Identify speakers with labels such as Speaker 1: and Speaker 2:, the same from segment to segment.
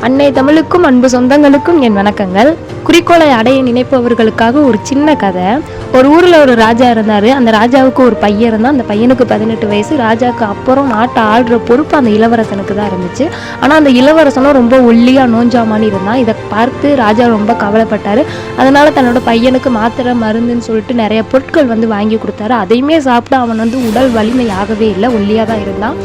Speaker 1: அன்னை தமிழுக்கும் அன்பு சொந்தங்களுக்கும் என் வணக்கங்கள். குறிக்கோளை அடைய நினைப்பவர்களுக்காக ஒரு சின்ன கதை. ஒரு ஊரில் ஒரு ராஜா இருந்தார். அந்த ராஜாவுக்கு ஒரு பையன் இருந்தான். அந்த பையனுக்கு 18 வயசு. ராஜாவுக்கு அப்புறம் நாட்டை ஆள்ற பொறுப்பு அந்த இளவரசனுக்கு தான் இருந்துச்சு. ஆனால் அந்த இளவரசனும் ரொம்ப ஒல்லியாக நோஞ்சாமான்னு இருந்தான். இதை பார்த்து ராஜா ரொம்ப கவலைப்பட்டார். அதனால் தன்னோட பையனுக்கு மாத்திரை மருந்துன்னு சொல்லிட்டு நிறைய பொருட்கள் வாங்கி கொடுத்தாரு. அதையுமே சாப்பிட்டு அவன் உடல் வலிமை ஆகவே இல்லை, ஒல்லியாக தான் இருந்தான்.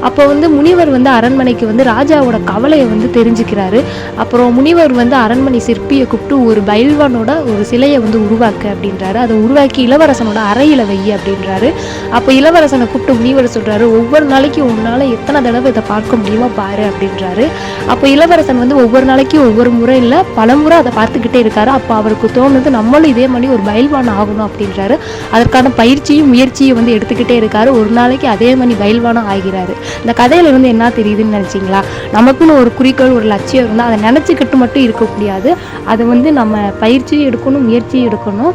Speaker 1: அப்போ முனிவர் அரண்மனைக்கு ராஜாவோட கவலையை தெரிஞ்சுக்கிறாரு. அப்புறம் முனிவர் அரண்மனை சிற்பியை கூப்பிட்டு ஒரு பைல்வானோட ஒரு சிலையை உருவாக்கு அப்படின்றாரு. அதை உருவாக்கி இளவரசனோட அறையில வை அப்படின்றாரு. அப்போ இளவரசனை கூப்பிட்டு முனிவர் சொல்றாரு, ஒவ்வொரு நாளைக்கும் உன்னால எத்தனை தடவை இதை பார்க்க முடியுமோ பாரு அப்படின்றாரு. அப்போ இளவரசன் ஒவ்வொரு நாளைக்கும் ஒவ்வொரு முறை இல்லை, பல முறை அதை பார்த்துக்கிட்டே இருக்காரு. அப்போ அவருக்கு தோணுது, நம்மளும் இதே மாதிரி ஒரு பைல்வான் ஆகணும் அப்படின்றாரு. அதற்கான பயிற்சியும் முயற்சியும் எடுத்துக்கிட்டே இருக்காரு. ஒரு நாளைக்கு அதே மாதிரி பைல்வானும் ஆகிறாரு. இந்த கதையில என்ன தெரியுதுன்னு நினைச்சிங்களா? நமக்குன்னு ஒரு குறிக்கோள், ஒரு லட்சியம் இருந்தால் அதை நினச்சிக்கிட்டு மட்டும் இருக்க முடியாது. அதை நம்ம பயிற்சியும் எடுக்கணும், முயற்சியும் எடுக்கணும்.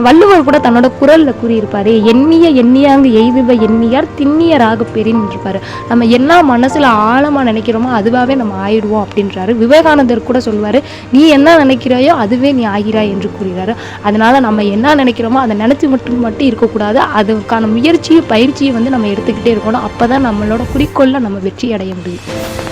Speaker 1: வள்ளுவர் கூட தன்னோட குரலில் கூறியிருப்பாரு, எண்ணிய எண்ணியாங்கு எய்துவ எண்ணியார் திண்ணியராக பெறின்னு இருப்பாரு. நம்ம என்ன மனசில் ஆழமாக நினைக்கிறோமோ அதுவாகவே நம்ம ஆயிடுவோம் அப்படின்றாரு. விவேகானந்தர் கூட சொல்வார், நீ என்ன நினைக்கிறாயோ அதுவே நீ ஆகிறாய் என்று கூறுகிறாரு. அதனால் நம்ம என்ன நினைக்கிறோமோ அதை நினச்சி மட்டும் இருக்கக்கூடாது. அதுக்கான முயற்சியும் பயிற்சியும் நம்ம எடுத்துக்கிட்டே இருக்கணும். அப்போ தான் நம்மளோட குறிக்கோளில் நம்ம வெற்றி அடைய முடியும்.